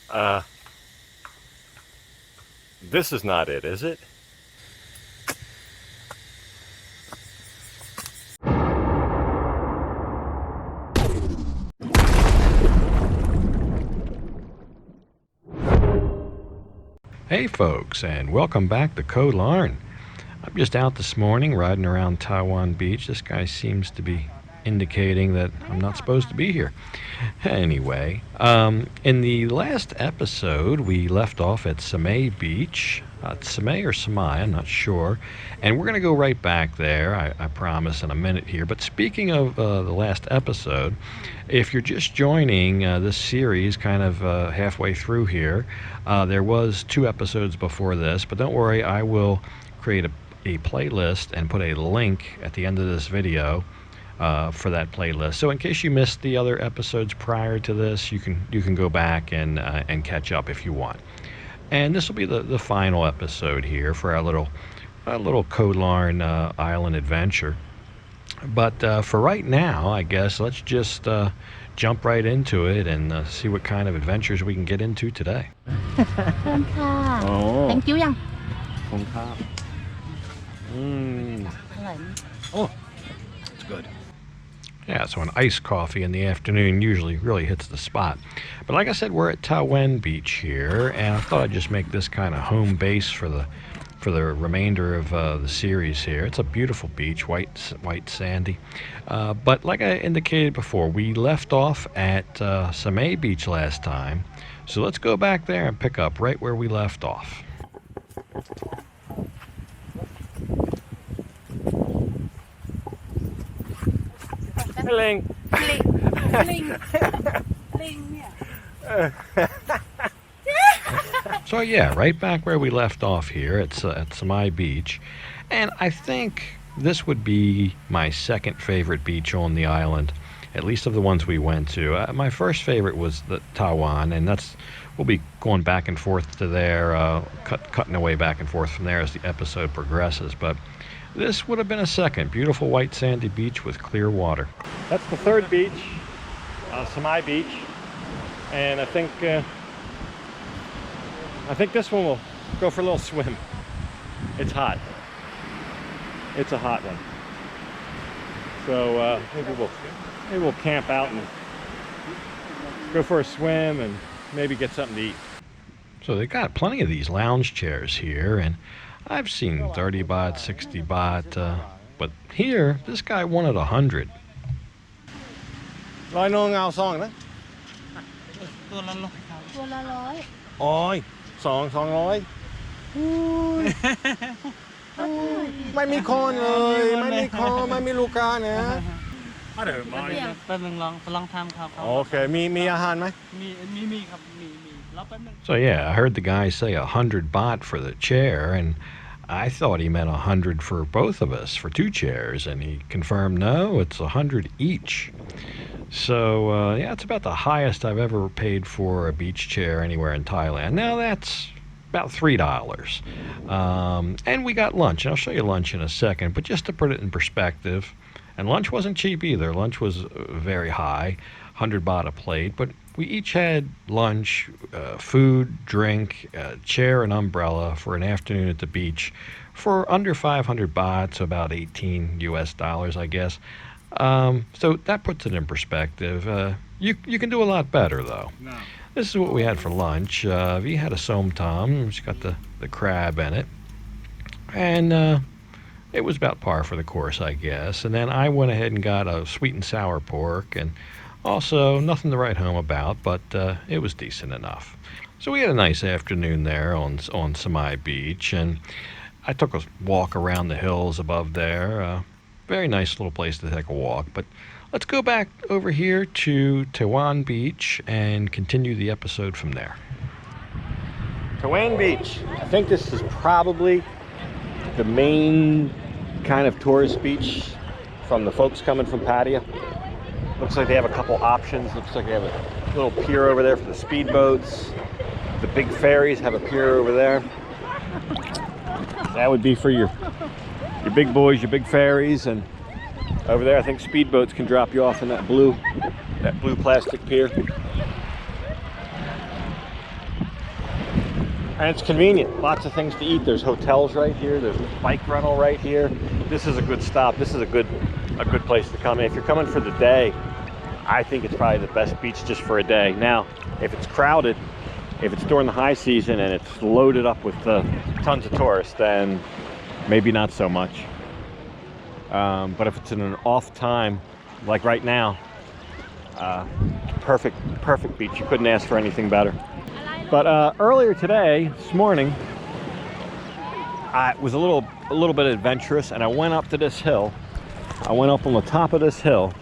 Uh, this is not it, is it? Hey folks, and welcome back to Koh Larn. I'm just out this morning riding around Taiwan Beach. This guy seems to be indicating that I'm not supposed to be here. Anyway, in the last episode, we left off at Samay Beach. Samay or Samai, I'm not sure. And we're going to go right back there, I promise, in a minute here. But speaking of the last episode, if you're just joining this series kind of halfway through here, there was 2 episodes before this. But don't worry, I will create a playlist and put a link at the end of this video for that playlist. So in case you missed the other episodes prior to this, you can go back and catch up if you want. And this will be the final episode here for our little Koh Larn island adventure. But for right now, I guess let's just jump right into it and see what kind of adventures we can get into today. Oh. Thank you ยัง Oh, it's good. Yeah, so an iced coffee in the afternoon usually really hits the spot. But like I said, we're at Taiwan Beach here, and I thought I'd just make this kind of home base for the remainder of the series here. It's a beautiful beach, white sandy. But like I indicated before, we left off at Samay Beach last time. So let's go back there and pick up right where we left off. Ling. So yeah, right back where we left off here at Samay Beach. And I think this would be my second favorite beach on the island, at least of the ones we went to. My first favorite was the Taiwan, and we'll be going back and forth to there, cutting away back and forth from there as the episode progresses. But this would have been a second. Beautiful white sandy beach with clear water. That's the third beach, Samay Beach, and I think this one will go for a little swim. It's hot. It's a hot one. So maybe we'll camp out and go for a swim and maybe get something to eat. So they got plenty of these lounge chairs here, and I've seen 30 baht, 60 baht, but here this guy wanted 100. ร้อยโนงเอาซองนะ ตัวละร้อย โอ้ย200ไม่มีคนเลยไม่มีคนไม่มีลูกค้านะ แป๊บนึงลองทำครับ โอเคมีอาหารไหม มีครับมีรอแป๊บนึง So yeah, I heard the guy say 100 baht for the chair, and I thought he meant 100 for both of us, for 2 chairs, and he confirmed no, it's 100 each. So yeah, it's about the highest I've ever paid for a beach chair anywhere in Thailand. Now that's about $3. And we got lunch, and I'll show you lunch in a second, but just to put it in perspective, and lunch wasn't cheap either. Lunch was very high, 100 baht a plate, but we each had lunch, food, drink, chair, and umbrella for an afternoon at the beach for under 500 baht, so about $18 US, I guess. So that puts it in perspective. You can do a lot better, though. No. This is what we had for lunch. We had a som tam, which got the crab in it. And it was about par for the course, I guess. And then I went ahead and got a sweet and sour pork, and also nothing to write home about, but it was decent enough. So we had a nice afternoon there on Samay Beach, and I took a walk around the hills above there. Very nice little place to take a walk. But let's go back over here to Taiwan Beach and continue the episode from there. Taiwan Beach. I think this is probably the main kind of tourist beach from the folks coming from Pattaya. Looks like they have a couple options. Looks like they have a little pier over there for the speedboats. The big ferries have a pier over there. That would be for your big boys, your big ferries, and over there I think speedboats can drop you off in that blue plastic pier. And it's convenient. Lots of things to eat. There's hotels right here. There's a bike rental right here. This is a good stop. This is a good place to come. If you're coming for the day, I think it's probably the best beach just for a day. Now, if it's crowded, if it's during the high season and it's loaded up with tons of tourists, then maybe not so much. But if it's in an off time, like right now, perfect beach. You couldn't ask for anything better. But earlier today, this morning, I was a little bit adventurous, and I went up to this hill. I went up on the top of this hill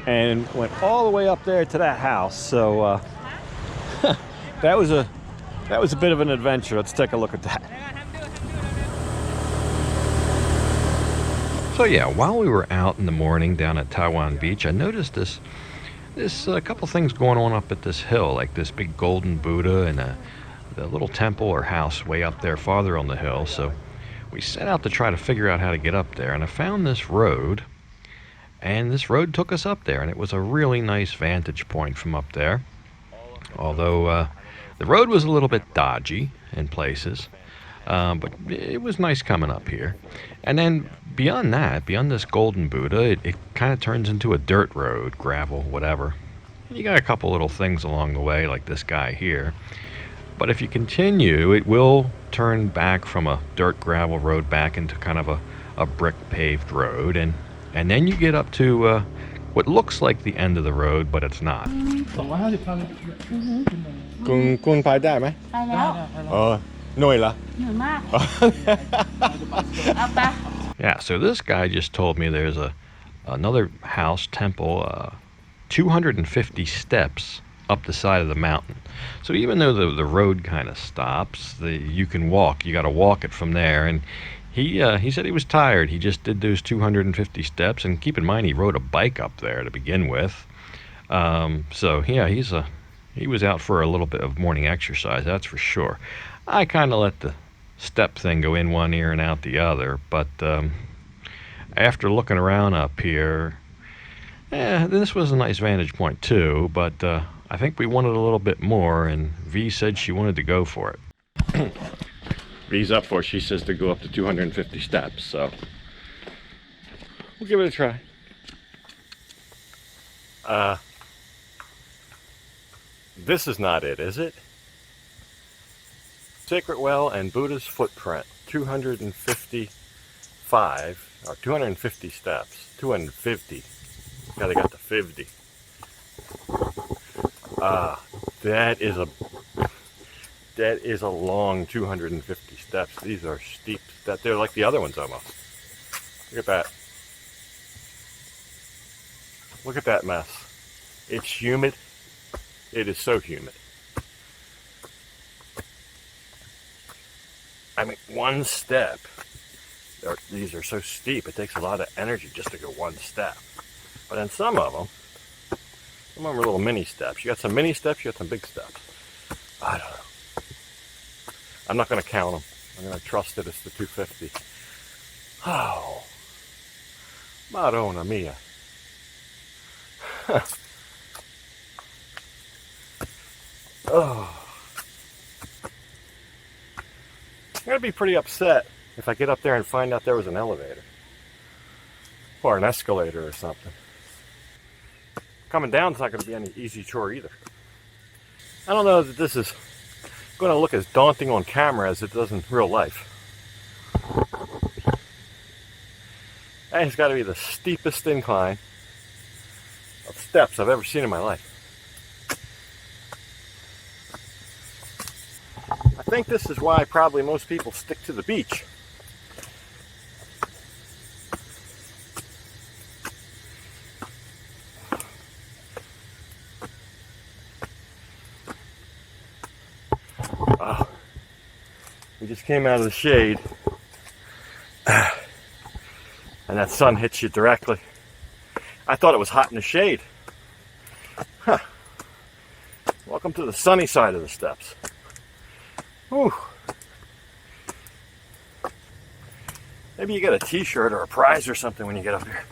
and went all the way up there to that house. So that was a bit of an adventure. Let's take a look at that. So yeah, while we were out in the morning down at Taiwan Beach, I noticed this couple things going on up at this hill, like this big golden Buddha and the little temple or house way up there farther on the hill. So we set out to try to figure out how to get up there, and I found this road, and this road took us up there, and it was a really nice vantage point from up there. Although the road was a little bit dodgy in places, but it was nice coming up here. And then beyond that, beyond this golden Buddha, it kind of turns into a dirt road, gravel, whatever. And you got a couple little things along the way, like this guy here. But if you continue, it will turn back from a dirt gravel road back into kind of a brick paved road. And then you get up to what looks like the end of the road, but it's not. คุณไปได้ไหม ไปแล้ว หน่อยละ เหนื่อยมาก เอาไป Yeah, so this guy just told me there's another house, temple, 250 steps up the side of the mountain. So even though the road kind of stops, you can walk. You got to walk it from there. And he said he was tired. He just did those 250 steps. And keep in mind, he rode a bike up there to begin with. So yeah, he was out for a little bit of morning exercise, that's for sure. I kind of let the step thing go in one ear and out the other, but after looking around up here, this was a nice vantage point too, but I think we wanted a little bit more, and V said she wanted to go for it. V's up for it. She says to go up to 250 steps, so we'll give it a try. This is not it, is it? Sacred Well and Buddha's Footprint, 255 or 250 steps. 250. Gotta got the 50. That is a long 250 steps. These are steep steps. They're like the other ones almost. Look at that. Look at that mess. It's humid. It is so humid. I mean, one step. These are so steep. It takes a lot of energy just to go one step. But then some of them are little mini steps. You got some mini steps, you got some big steps. I don't know. I'm not going to count them. I'm going to trust that it's the 250. Oh. Madonna mia. Oh. I'm going to be pretty upset if I get up there and find out there was an elevator. Or an escalator or something. Coming down is not going to be any easy chore either. I don't know that this is going to look as daunting on camera as it does in real life. And it's got to be the steepest incline of steps I've ever seen in my life. I think this is why probably most people stick to the beach. We just came out of the shade and that sun hits you directly. I thought it was hot in the shade. Huh. Welcome to the sunny side of the steps. Whew. Maybe you get a t-shirt or a prize or something when you get up here.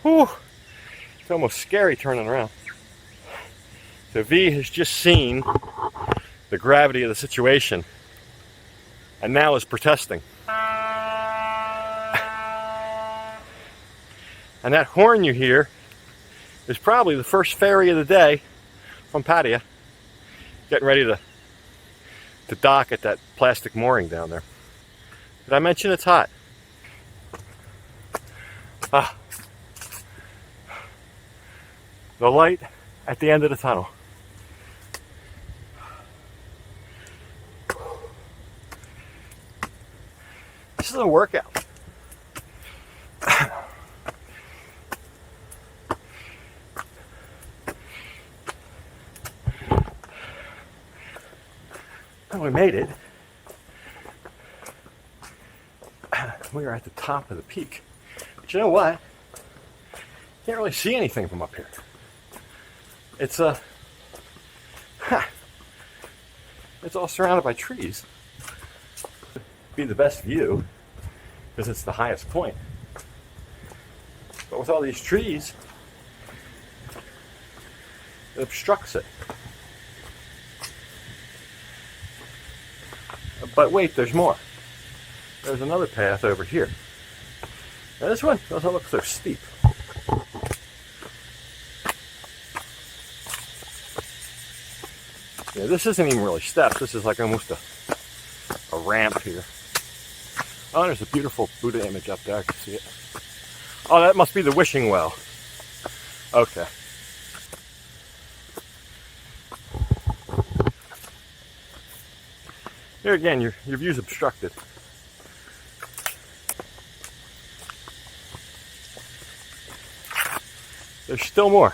Whew. It's almost scary turning around. The V has just seen the gravity of the situation and now is protesting. And that horn you hear is probably the first ferry of the day from Pattaya, getting ready to dock at that plastic mooring down there. Did I mention it's hot? The light at the end of the tunnel. This is a workout. And we made it. We are at the top of the peak. But you know what? Can't really see anything from up here. It's it's all surrounded by trees. Be the best view because it's the highest point. But with all these trees, it obstructs it. But wait, there's more. There's another path over here. Now this one doesn't look so steep. Yeah, this isn't even really steps. This is like almost a ramp here. Oh, there's a beautiful Buddha image up there. I can see it. Oh, that must be the wishing well. Okay. Here again, your view's obstructed. There's still more.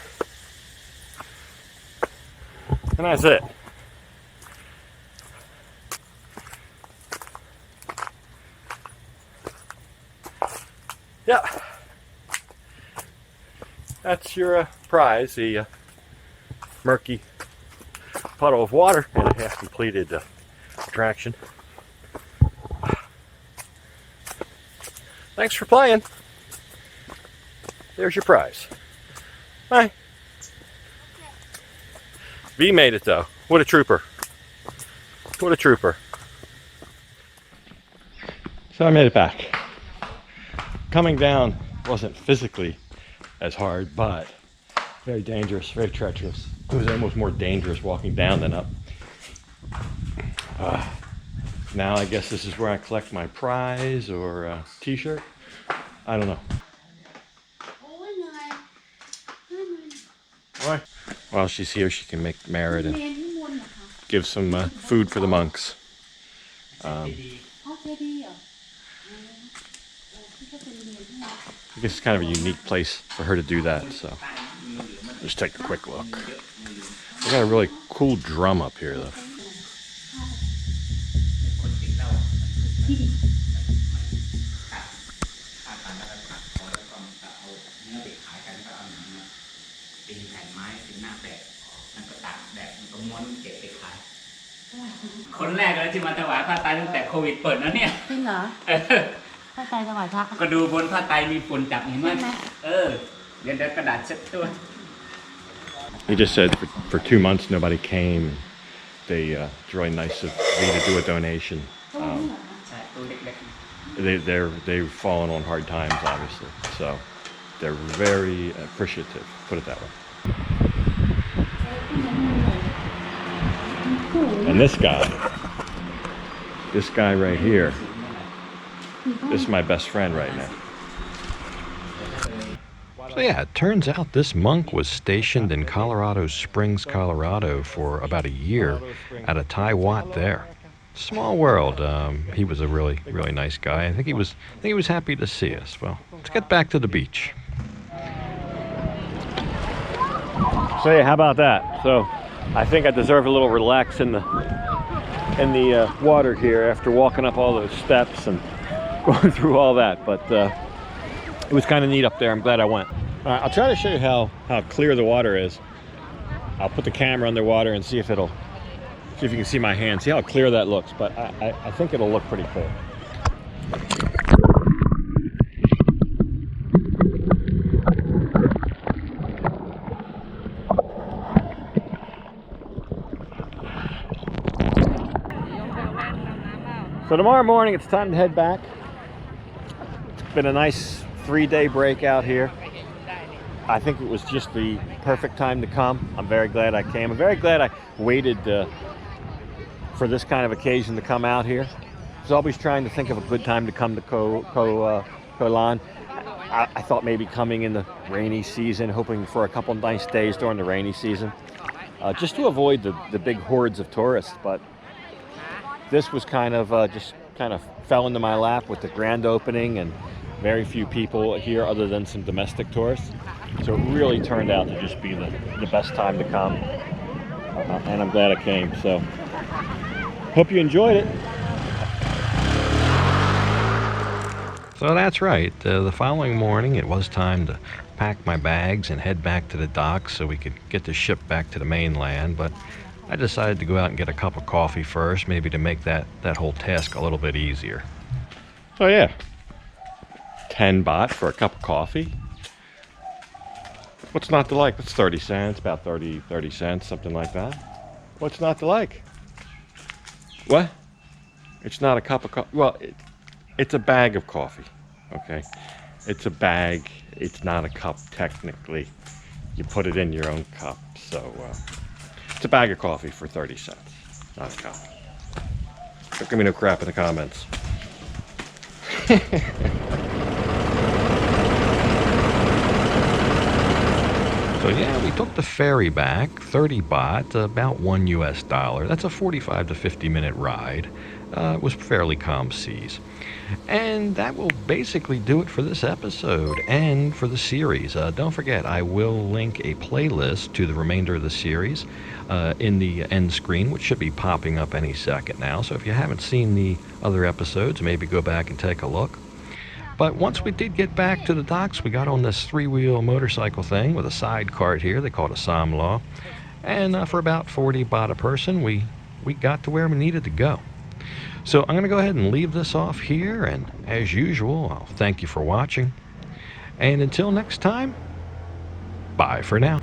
And that's it. Yeah. That's your prize, the murky puddle of water and a half completed attraction. Thanks for playing. There's your prize. Bye. V made it though. What a trooper. What a trooper. So I made it back. Coming down wasn't physically as hard, but very dangerous, very treacherous. It was almost more dangerous walking down than up. Now I guess this is where I collect my prize or t-shirt. I don't know. While she's here, she can make merit and give some food for the monks. I guess it's kind of a unique place for her to do that, so just take a quick look. We got a really cool drum up here though.คนแรกเลยที่มาถวายผ้าไตรตั้งแต่โควิดเปิดนะเนี่ยจริงเหรอผ้าไตรถวายพระก็ดูบนผ้าไตรมีฝุ่นจับเห็นไหมเดี๋ยวกระดาษเช็ดตัว He just said for 2 months nobody came. It's really nice of me to do a donation. They've fallen on hard times, obviously, so they're very appreciative. Put it that way. And this guy right here, this is my best friend right now. So yeah, it turns out this monk was stationed in Colorado Springs, Colorado for about a year at a Thai Wat there. Small world. He was a really, really nice guy. I think he was happy to see us. Well, let's get back to the beach. So yeah, how about that? So I think I deserve a little relax in the water here after walking up all those steps and going through all that. But it was kind of neat up there. I'm glad I went. I'll try to show you how clear the water is. I'll put the camera underwater and see if you can see my hand. See how clear that looks. But I think it'll look pretty clear. So tomorrow morning, it's time to head back. It's been a nice 3-day break out here. I think it was just the perfect time to come. I'm very glad I came. I'm very glad I waited for this kind of occasion to come out here. I was always trying to think of a good time to come to Koh Larn. I thought maybe coming in the rainy season, hoping for a couple nice days during the rainy season, just to avoid the big hordes of tourists. But this was kind of just kind of fell into my lap with the grand opening and very few people here other than some domestic tourists. So it really turned out to just be the best time to come. And I'm glad I came. So hope you enjoyed it. So that's right. The following morning, it was time to pack my bags and head back to the docks so we could get the ship back to the mainland. But I decided to go out and get a cup of coffee first, maybe to make that whole task a little bit easier. So yeah, 10 baht for a cup of coffee. What's not to like? It's 30 cents, about 30 cents, something like that. What's not to like? What? It's not a cup of coffee. Well, it's a bag of coffee, okay? It's a bag. It's not a cup, technically. You put it in your own cup. So it's a bag of coffee for 30 cents, not a cup. Don't give me no crap in the comments. So yeah, we took the ferry back, 30 baht, about $1 US. That's a 45 to 50 minute ride. It was fairly calm seas. And that will basically do it for this episode and for the series. Don't forget, I will link a playlist to the remainder of the series in the end screen, which should be popping up any second now. So if you haven't seen the other episodes, maybe go back and take a look. But once we did get back to the docks, we got on this 3-wheel motorcycle thing with a side cart here. They call it a samlaw. And for about 40 baht a person, we got to where we needed to go. So I'm going to go ahead and leave this off here. And as usual, I'll thank you for watching. And until next time, bye for now.